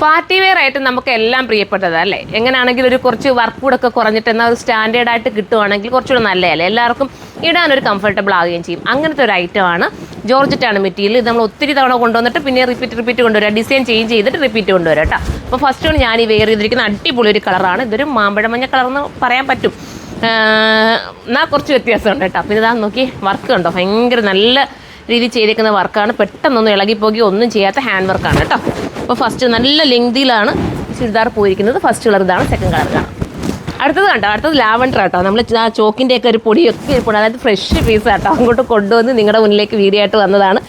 Party wear ആയിട്ട് നമുക്ക് എല്ലാം പ്രിയപ്പെട്ടതല്ലേ. എങ്ങനെയാണെങ്കിലും ഒരു കുറച്ച് വർക്ക് കൂടെ ഒക്കെ കുറഞ്ഞിട്ട് എന്നാൽ ഒരു സ്റ്റാൻഡേർഡായിട്ട് കിട്ടുവാണെങ്കിൽ കുറച്ചുകൂടെ നല്ലതല്ലേ, എല്ലാവർക്കും ഇടാനൊരു കംഫർട്ടബിൾ ആവുകയും ചെയ്യും. അങ്ങനത്തെ ഒരു ഐറ്റമാണ്. ജോർജറ്റാണ് മെറ്റീരിയൽ. ഇത് നമ്മൾ ഒത്തിരി തവണ കൊണ്ടുവന്നിട്ട് പിന്നെ റിപ്പീറ്റ് കൊണ്ടുവരാം, ഡിസൈൻ ചേഞ്ച് ചെയ്തിട്ട് റിപ്പീറ്റ് കൊണ്ടുവരാം കേട്ടോ. അപ്പോൾ ഫസ്റ്റ് ആണ് ഞാൻ ഈ വെയർ ചെയ്തിരിക്കുന്ന അടിപൊളി ഒരു കളറാണ്. ഇതൊരു മാമ്പഴമഞ്ഞ കളർന്ന് പറയാൻ പറ്റും, എന്നാൽ കുറച്ച് വ്യത്യാസമുണ്ട് കേട്ടോ. പിന്നെ ഇതാ നോക്കി വർക്ക് കണ്ടോ, ഭയങ്കര നല്ല രീതിയിൽ ചെയ്തേക്കുന്ന വർക്കാണ്. പെട്ടെന്നൊന്നും ഇളകിപ്പോകി ഒന്നും ചെയ്യാത്ത ഹാൻഡ് വർക്കാണ് കേട്ടോ. അപ്പോൾ ഫസ്റ്റ് നല്ല ലെങ്തിയിലാണ് ചുരിദാർ പോയിരിക്കുന്നത്. ഫസ്റ്റ് കളർ ഇതാണ്, സെക്കൻഡ് കളർ ഇതാണ്. അടുത്തത് കണ്ടോ, അടുത്തത് ലാവൻഡർ കേട്ടോ. നമ്മൾ ആ ചോക്കിൻ്റെയൊക്കെ ഒരു പൊടിയൊക്കെ ഇരിപ്പുണ്ട്, അതായത് ഫ്രഷ് പീസ് കേട്ടോ. അങ്ങോട്ട് കൊണ്ടുവന്ന് നിങ്ങളുടെ മുന്നിലേക്ക് വീഡിയോ ആയിട്ട് വന്നതാണ്.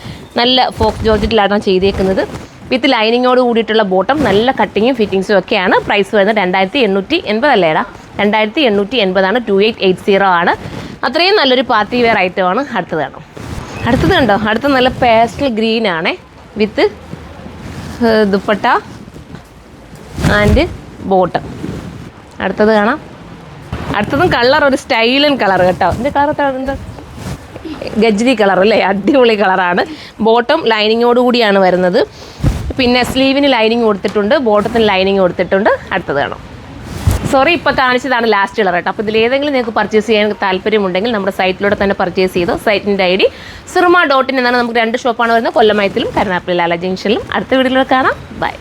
നല്ല ഫോക്ക് ജോർജറ്റിലാണ് ചെയ്തേക്കുന്നത്. വിത്ത് ലൈനിങ്ങോട് കൂടിയിട്ടുള്ള ബോട്ടം, നല്ല കട്ടിങ്ങും ഫിറ്റിങ്സും ഒക്കെയാണ്. പ്രൈസ് വരുന്നത് 2880 അല്ലേടാ, 2880 2880 ആണ്. അത്രയും നല്ലൊരു പാർട്ടി വെയർ ഐറ്റമാണ്. അടുത്തത് കണ്ടോ, അടുത്ത നല്ല പേസ്റ്റൽ ഗ്രീൻ ആണേ, വിത്ത് ദുപ്പട്ട ആൻഡ് ബോട്ടം. അടുത്തത് കാണാം. അടുത്തതും കളർ ഒരു സ്റ്റൈലൻ കളർ കേട്ടോ. ഇതിൻ്റെ കളർ എന്താ, ഗജ്രി കളർ അല്ലേ, അടിപൊളി കളറാണ്. ബോട്ടം ലൈനിങ്ങോട് കൂടിയാണ് വരുന്നത്. പിന്നെ സ്ലീവിന് ലൈനിങ് കൊടുത്തിട്ടുണ്ട്, ബോട്ടത്തിന് ലൈനിങ് കൊടുത്തിട്ടുണ്ട്. അടുത്തത് കാണാം. സോറി, ഇപ്പോൾ കാണിച്ചതാണ് ലാസ്റ്റ് കളർ കേട്ടോ. അപ്പോൾ ഇതിലേതെങ്കിലും നിങ്ങൾക്ക് പർച്ചേസ് ചെയ്യാൻ താല്പര്യമുണ്ടെങ്കിൽ നമ്മുടെ സൈറ്റിലൂടെ തന്നെ പർച്ചേസ് ചെയ്തോ. സൈറ്റിൻ്റെ ID surma.in എന്നാണ്. നമുക്ക് 2 ഷോപ്പാണ് വരുന്നത്, കൊല്ലമയത്തിലും കരുനാഗപ്പള്ളി ലാല ജംഗ്ഷനിലും. അടുത്ത വീഡിയോയിൽ കാണാം. ബൈ.